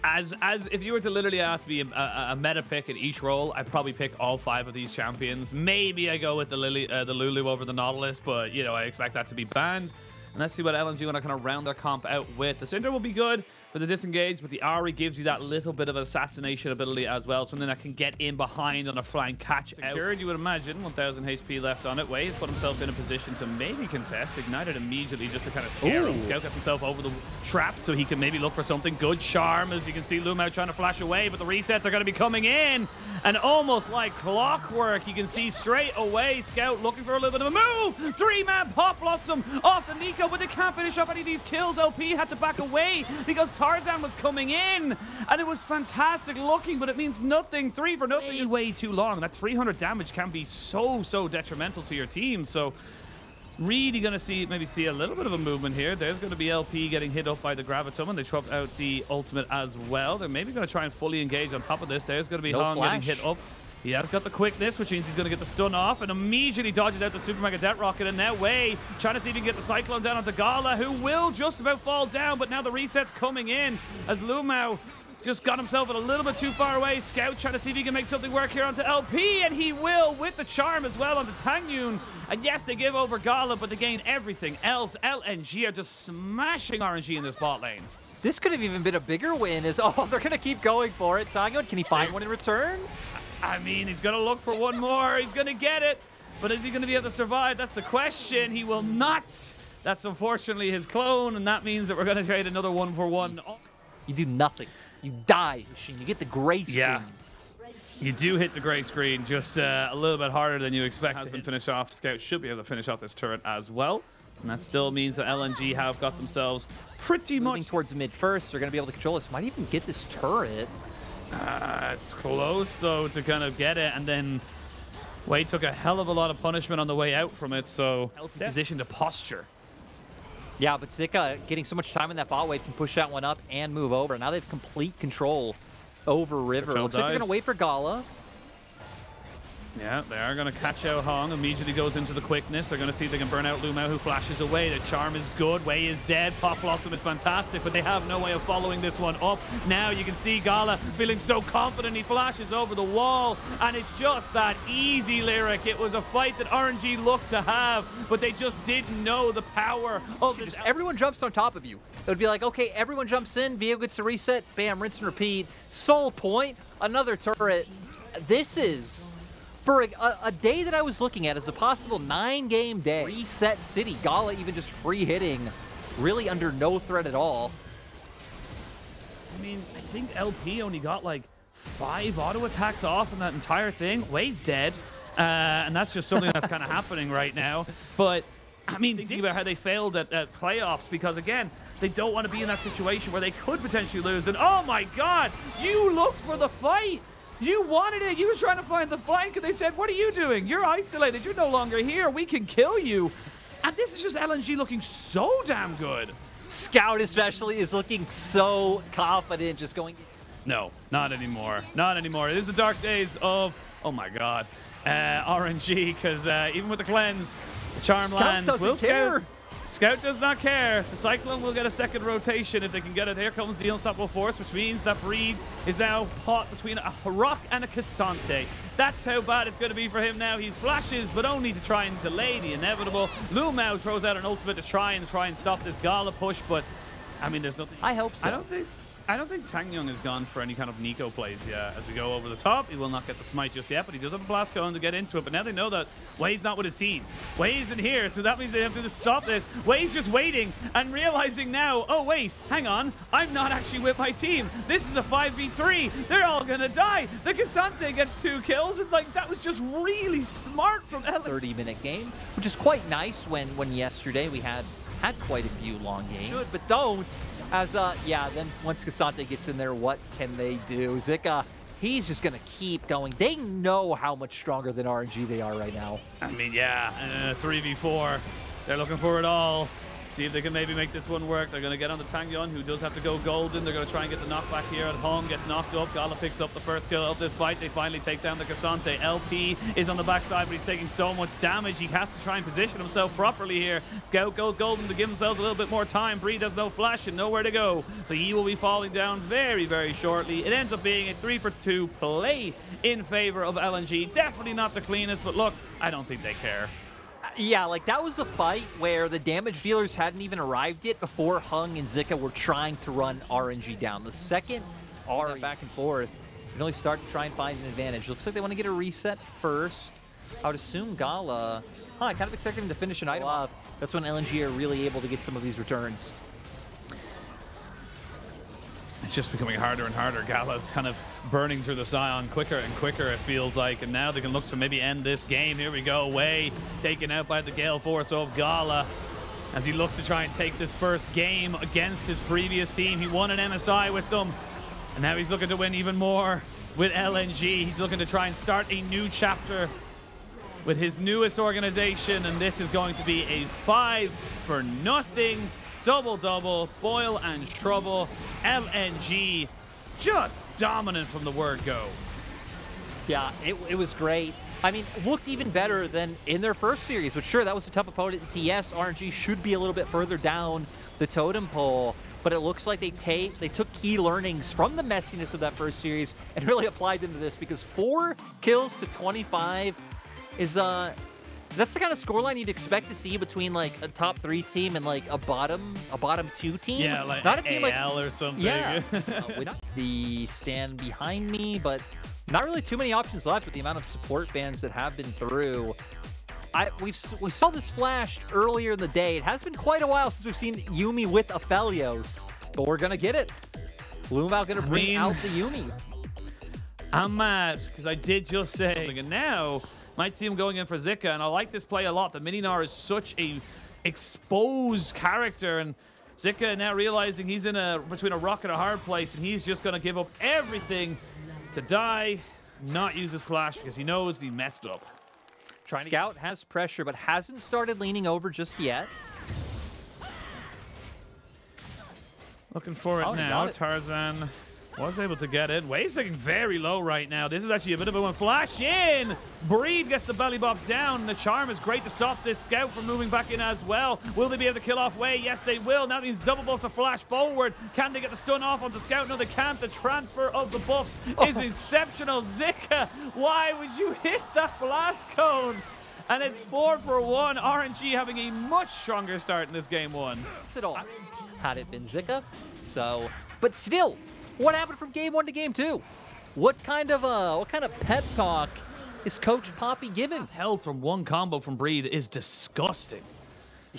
As if you were to literally ask me a meta pick at each role, I'd probably pick all 5 of these champions. Maybe I go with the Lulu over the Nautilus, but you know, I expect that to be banned. And let's see what LNG want to kind of round their comp out with. The Cinder will be good for the disengage, but the Ari gives you that little bit of assassination ability as well, something that can get in behind on a flying catch out. Secured, you would imagine. 1000 HP left on it. Wave put himself in a position to maybe contest. Ignited immediately just to kind of scare him. Scout gets himself over the trap so he can maybe look for something. Good charm, as you can see Lumao trying to flash away, but the resets are going to be coming in. And almost like clockwork, you can see straight away Scout looking for a little bit of a move. 3-man pop blossom off the Nico, but they can't finish up any of these kills. LP had to back away because Tarzan was coming in, and it was fantastic looking, but it means nothing. 3 for nothing. Way too long. That 300 damage can be so detrimental to your team. So really going to maybe see a little bit of a movement here. There's going to be LP getting hit up by the Gravitum, and they swapped out the ultimate as well. They're maybe going to try and fully engage on top of this. There's going to be Hong getting hit up. He has got the quickness, which means he's going to get the stun off, and immediately dodges out the Super Mega Death Rocket. And now Wei trying to see if he can get the Cyclone down onto Gala, who will just about fall down, but now the reset's coming in as Lumao just got himself a little bit too far away. Scout trying to see if he can make something work here onto LP, and he will with the charm as well onto Tangyun. And yes, they give over Gala, but they gain everything else. LNG are just smashing RNG in this bot lane. This could have even been a bigger win. They're going to keep going for it. Tangyun, can he find one in return? I mean, he's going to look for one more. He's going to get it. But is he going to be able to survive? That's the question. He will not. That's unfortunately his clone, and that means that we're going to trade another 1-for-1. You do nothing. You die, Machine. You get the gray screen. Yeah. You do hit the gray screen, just a little bit harder than you expect. Has been finished off. Scout should be able to finish off this turret as well. And that still means that LNG have got themselves pretty much towards mid first. They're going to be able to control this. Might even get this turret. It's close, though, to kind of get it. And then Wei took a hell of a lot of punishment on the way out from it. So position to posture. Yeah, but Zika getting so much time in that bot wave can push that one up and move over. Now they have complete control over River. Looks like they're going to wait for Gala. Yeah, they are going to catch out Hong. Immediately goes into the quickness. They're going to see if they can burn out Lumao, who flashes away. The charm is good. Wei is dead. Pop Blossom is fantastic, but they have no way of following this one up. Now you can see Gala feeling so confident. He flashes over the wall, and it's just that easy, Lyric. It was a fight that RNG looked to have, but they just didn't know the power of this. Everyone jumps on top of you. It would be like, okay, everyone jumps in. Vio gets to reset. Bam, rinse and repeat. Soul point. Another turret. This is... For a day that I was looking at as a possible 9-game day, reset city, Gala even just free hitting, really under no threat at all. I mean, I think LP only got like 5 auto attacks off in that entire thing. Wei's dead, and that's just something that's kind of happening right now. But I mean, thinking about how they failed at playoffs, because again, they don't want to be in that situation where they could potentially lose. And oh my God, you looked for the fight. You wanted it. You was trying to find the flank, and they said, what are you doing? You're isolated. You're no longer here. We can kill you. And this is just LNG looking so damn good. Scout especially is looking so confident just going... No, not anymore. Not anymore. It is the dark days of, oh my God, RNG, because even with the cleanse, the charm lands. Will Scout... Scout does not care. The Cyclone will get a second rotation if they can get it. Here comes the Unstoppable Force, which means that Breed is now caught between a Rock and a Cassante. That's how bad it's going to be for him now. He flashes, but only to try and delay the inevitable. Lumao throws out an ultimate to try and stop this Gala push, but I mean, there's nothing. I hope so. I don't think Tangyun has gone for any kind of Nico plays yet. As we go over the top, he will not get the smite just yet, but he does have a blast cone to get into it. But now they know that Wei's not with his team. Wei isn't here, so that means they have to just stop this. Wei's just waiting and realizing now, oh wait, hang on, I'm not actually with my team. This is a 5v3. They're all gonna die. The Cassante gets 2 kills, and like that was just really smart from Ellen. 30-minute game, which is quite nice when yesterday we had quite a few long games. Should, but don't. As, yeah, then once Cassante gets in there, what can they do? Zika, he's just going to keep going. They know how much stronger than RNG they are right now. I mean, yeah, 3v4. They're looking for it all. See if they can maybe make this one work. They're going to get on the Tangyun, who does have to go golden. They're going to try and get the knockback here at home. Gets knocked up. Gala picks up the first kill of this fight. They finally take down the Cassante. LP is on the backside, but he's taking so much damage. He has to try and position himself properly here. Scout goes golden to give themselves a little bit more time. Breed has no flash and nowhere to go. So he will be falling down very, very shortly. It ends up being a 3-for-2 play in favor of LNG. Definitely not the cleanest, but look, I don't think they care. Yeah, like that was a fight where the damage dealers hadn't even arrived yet before Hung and Zika were trying to run RNG down. The second Ari back and forth, you can only start to try and find an advantage. Looks like they want to get a reset first. I would assume Gala. I kind of expected him to finish an item off. That's when LNG are really able to get some of these returns. It's just becoming harder and harder. Gala's kind of burning through the Scion quicker and quicker, it feels like. And now they can look to maybe end this game. Here we go. Way taken out by the Gale Force of Gala as he looks to try and take this first game against his previous team. He won an MSI with them, and now he's looking to win even more with LNG. He's looking to try and start a new chapter with his newest organization, and this is going to be a 5-for-0 double-double, Boil and Trouble. LNG just dominant from the word go. Yeah, it was great. I mean, looked even better than in their first series, which sure, that was a tough opponent in TS. RNG should be a little bit further down the totem pole, but it looks like they took key learnings from the messiness of that first series and really applied them to this, because 4 kills to 25 is that's the kind of scoreline you'd expect to see between like a top 3 team and like a bottom 2 team. Yeah, like not a team AL like, or something. Yeah, with the stand behind me, but not really too many options left with the amount of support bans that have been through. We saw this flash earlier in the day. It has been quite a while since we've seen Yuumi with Aphelios, but we're gonna get it. Lumao gonna bring out the Yuumi. I'm mad because I did just say, and now might see him going in for Zika, and I like this play a lot. The Mininar is such a exposed character, and Zika now realizing he's in between a rock and a hard place, and he's just going to give up everything to die, not use his flash because he knows he messed up. Scout has pressure, but hasn't started leaning over just yet. Looking for it now. Tarzan was able to get it. Wave's looking very low right now. This is actually a bit of a one. Flash in! Breed gets the belly bop down. The charm is great to stop this Scout from moving back in as well. Will they be able to kill off Way? Yes, they will. Now means double buffs a flash forward. Can they get the stun off onto Scout? No, they can't. The transfer of the buffs is exceptional. Zika, why would you hit that blast cone? And it's 4-for-1. RNG having a much stronger start in this game 1. That's it all. Had it been Zika, so, but still, what happened from game 1 to game 2? What kind of pep talk is Coach Poppy giving? Health from one combo from Breed is disgusting.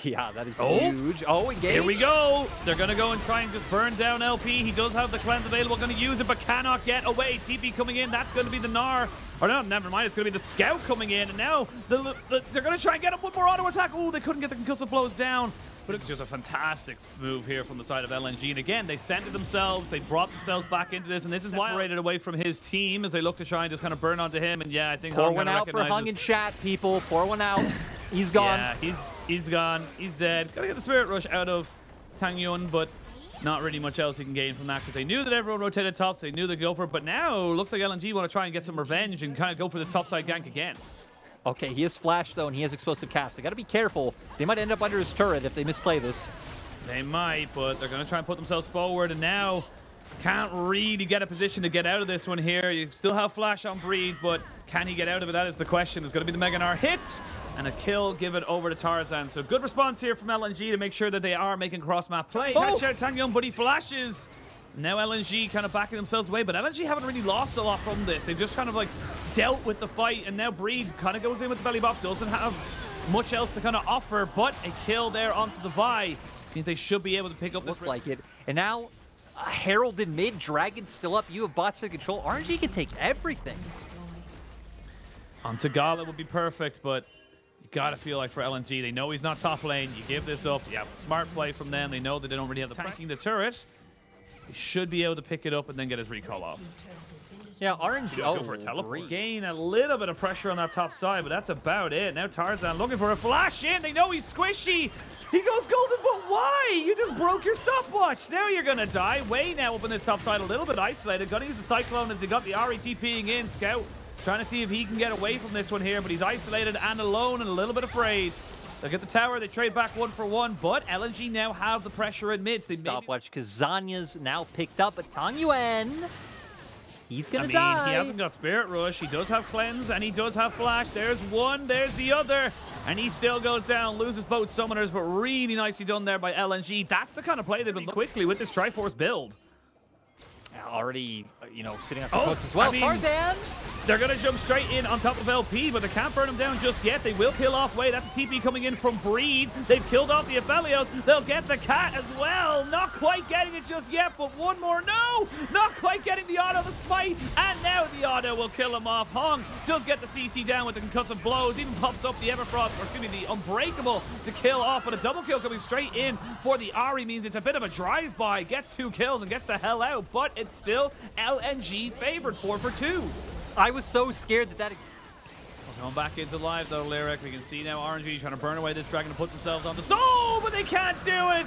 Yeah, that is huge. Oh, engage. Here we go. They're going to go and try and just burn down LP. He does have the cleanse available, going to use it, but cannot get away. TP coming in. That's going to be the Gnar. Or no, never mind. It's going to be the Scout coming in. And now they're going to try and get him one more auto attack. Oh, they couldn't get the concussive blows down. But it's just a fantastic move here from the side of LNG. And again, they centered themselves. They brought themselves back into this. And this is why separated away from his team as they look to try and just kind of burn onto him. And yeah, I think pour one out for Hung in chat, people. Pour one out. He's gone. Yeah, he's gone. He's dead. Gotta get the Spirit Rush out of Tangyun, but not really much else he can gain from that because they knew that everyone rotated tops. They knew they'd go for it. But now, looks like LNG want to try and get some revenge and kind of go for this topside gank again. Okay, he is flash, though, and he has explosive cast. They got to be careful. They might end up under his turret if they misplay this. They might, but they're going to try and put themselves forward, and now can't really get a position to get out of this one here. You still have flash on Breed, but can he get out of it? That is the question. It's going to be the Mega Gnar hit, and a kill given over to Tarzan. So good response here from LNG to make sure that they are making cross-map play. Catch out Tangyun, but he flashes. Now LNG kind of backing themselves away, but LNG haven't really lost a lot from this. They've just kind of like dealt with the fight, and now Breed kind of goes in with the belly bop. Doesn't have much else to kind of offer, but a kill there onto the Vi means they should be able to pick up this. Looks like it. And now Herald in mid, Dragon still up. You have bots to control. RNG can take everything. Onto Gala would be perfect, but you gotta feel like for LNG, they know he's not top lane. You give this up. Yeah, smart play from them. They know that they don't really have the tanking the turret. He should be able to pick it up and then get his recall off. Yeah, RNG. Go for a teleport. Gain a little bit of pressure on that top side, but that's about it. Now Tarzan looking for a flash in. They know he's squishy. He goes golden, but why? You just broke your stopwatch. Now you're going to die. Way now up on this top side, a little bit isolated. Going to use the Cyclone as they got the RETPing in. Scout trying to see if he can get away from this one here, but he's isolated and alone and a little bit afraid. They'll get the tower. They trade back 1 for 1, but LNG now have the pressure in mids. They Stopwatch because Zanya's now picked up, but Tang Yuan, he's going to die. He hasn't got Spirit Rush. He does have Cleanse, and he does have Flash. There's one, there's the other, and he still goes down, loses both summoners, but really nicely done there by LNG. That's the kind of play they've been quickly with this Triforce build. Already, you know, sitting on some posts as well. I mean, Tarzan! They're going to jump straight in on top of LP, but they can't burn him down just yet. They will kill off Way. That's a TP coming in from Breed. They've killed off the Aphelios. They'll get the cat as well. Not quite getting it just yet, but one more. No! Not quite getting the auto, the smite, and now the auto will kill him off. Hong does get the CC down with the concussive blows. Even pops up the Everfrost, or excuse me, the Unbreakable to kill off, but a double kill coming straight in for the Ahri means it's a bit of a drive-by. Gets 2 kills and gets the hell out, but it's still LNG favored 4 for 2. I was so scared that Going back into live though, Lyric. We can see now RNG trying to burn away this dragon to put themselves on the soul, but they can't do it.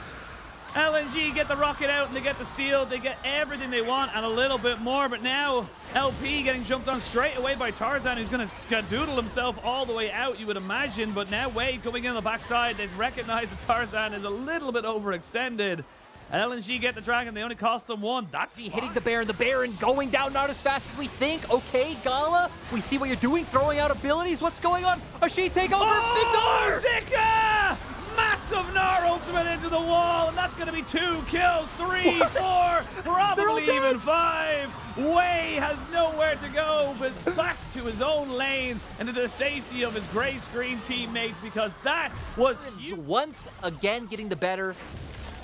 LNG get the rocket out and they get the steal. They get everything they want and a little bit more, but now LP getting jumped on straight away by Tarzan, who's going to skadoodle himself all the way out, you would imagine, but now Wade coming in on the backside. They've recognized that Tarzan is a little bit overextended. And LNG get the dragon. They only cost them 1. That's hitting the Baron going down not as fast as we think. Okay, Gala, we see what you're doing, throwing out abilities. What's going on? Ashi take over. Big Gnar! Zika! Massive Gnar ultimate into the wall, and that's going to be 2 kills, 3, 4, probably even 5. Way has nowhere to go but back to his own lane and to the safety of his gray screen teammates, because that was once again getting the better.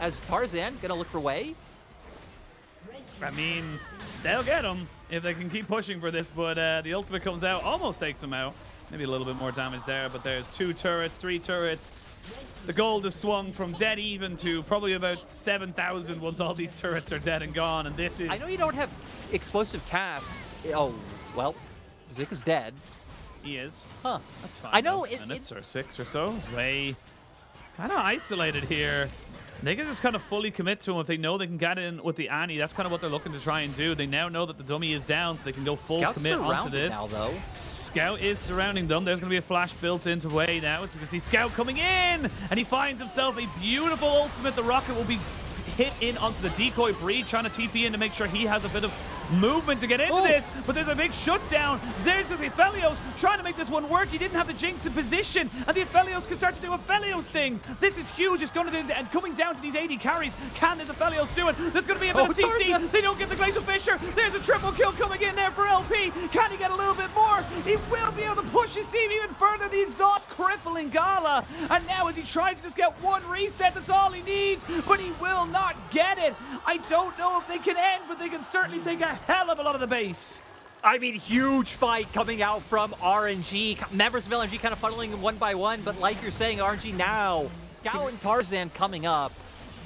As Tarzan gonna look for Way. I mean, they'll get him if they can keep pushing for this, but the ultimate comes out, almost takes him out. Maybe a little bit more damage there, but there's 2 turrets, 3 turrets. The gold is swung from dead even to probably about 7,000 once all these turrets are dead and gone, and this is... I know you don't have explosive cast. Oh, well, Zik is dead. He is. Huh. That's fine. I know minutes or 6 or so. Way kind of isolated here. They can just kind of fully commit to him if they know they can get in with the Annie. That's kind of what they're looking to try and do. They now know that the dummy is down, so they can go full commit onto this. Now, though. Scout is surrounding them. There's going to be a flash built into Way now. As we can see Scout coming in, and he finds himself a beautiful ultimate. The rocket will be hit in onto the decoy. Breed trying to TP in to make sure he has a bit of movement to get into this, but there's a big shutdown. There's the Aphelios trying to make this one work. He didn't have the Jinx in position, and the Aphelios can start to do Aphelios things. This is huge. It's going to do, and coming down to these 80 carries. Can this Aphelios do it? There's going to be a bit of CC. They don't get the Glacial Fissure. There's a triple kill coming in there for LP. Can he get a little bit more? He will be able to push his team even further. The exhaust crippling Gala, and now as he tries to just get 1 reset, that's all he needs, but he will not get it. I don't know if they can end, but they can certainly take a hell of a lot of the base. I mean, huge fight coming out from RNG. Members of LNG kind of funneling 1 by 1, but like you're saying, RNG now. Scout and Tarzan coming up.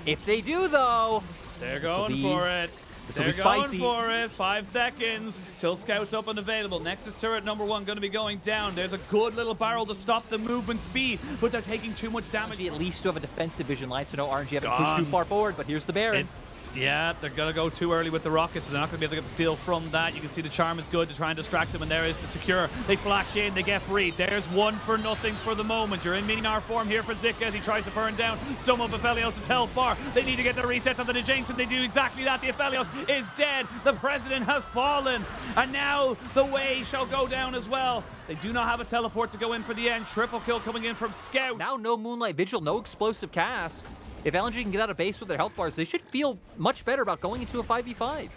If they do, though, they're going for it. They're going for it. 5 seconds till Scout's up and available. Nexus turret number 1 going to be going down. There's a good little barrel to stop the movement speed, but they're taking too much damage. At least to have a defensive vision line, so no RNG haven't pushed too far forward, but here's the Baron. Yeah, they're going to go too early with the rockets, so they're not going to be able to get the steal from that. You can see the charm is good to try and distract them, and there is the secure. They flash in, they get Breed. There's 1 for nothing for the moment. You're in mini-Gnar form here for Zika as he tries to burn down some of Aphelios' health bar. They need to get the resets onto the Jinx, and they do exactly that. The Aphelios is dead. The President has fallen, and now the Way shall go down as well. They do not have a teleport to go in for the end. Triple kill coming in from Scout. Now no Moonlight Vigil, no explosive cast. If LNG can get out of base with their health bars, they should feel much better about going into a 5v5.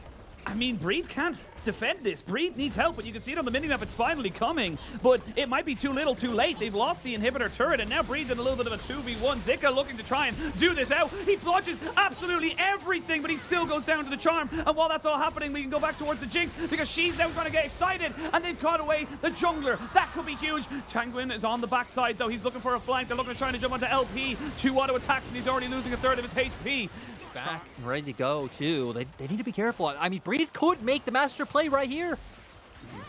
I mean, Breed can't defend this. Breed needs help, but you can see it on the minimap. It's finally coming, but it might be too little too late. They've lost the inhibitor turret, and now Breed's in a little bit of a 2v1. Zika looking to try and do this out. He blodges absolutely everything, but he still goes down to the charm. And while that's all happening, we can go back towards the Jinx, because she's now trying to get excited, and they've caught away the jungler. That could be huge. Tanguin is on the backside, though. He's looking for a flank. They're looking to try to jump onto LP. 2 auto attacks, and he's already losing a third of his HP. Back and ready to go, too. They need to be careful. I mean, Breathe could make the master play right here.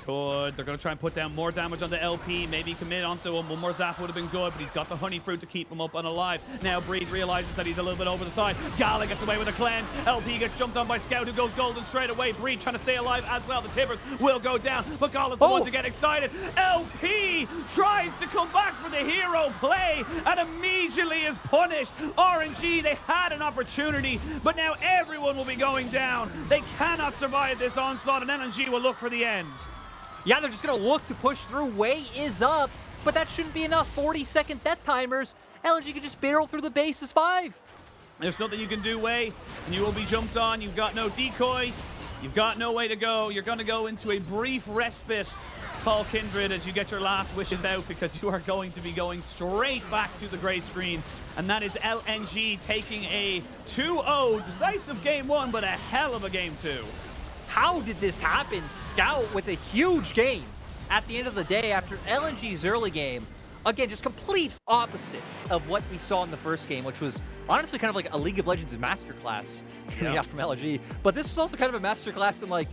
could. They're going to try and put down more damage on the LP. Maybe commit onto him. One more zap would have been good, but he's got the honey fruit to keep him up and alive. Now Breeze realizes that he's a little bit over the side. Gala gets away with a cleanse. LP gets jumped on by Scout, who goes golden straight away. Breeze trying to stay alive as well. The Tibbers will go down, but Gala's the one to get excited. LP tries to come back for the hero play and immediately is punished. RNG, they had an opportunity, but now everyone will be going down. They cannot survive this onslaught, and LNG will look for the end. Yeah, they're just going to look to push through. Way is up, but that shouldn't be enough. 40-second death timers. LNG can just barrel through the bases 5. There's nothing you can do, Way, and you will be jumped on. You've got no decoy. You've got no way to go. You're going to go into a brief respite, Paul Kindred, as you get your last wishes out, because you are going to be going straight back to the gray screen. And that is LNG taking a 2-0 decisive game 1, but a hell of a game 2. How did this happen? Scout with a huge game at the end of the day after LNG's early game. Again, just complete opposite of what we saw in the first game, which was honestly kind of like a League of Legends masterclass coming out from LNG. But this was also kind of a masterclass in like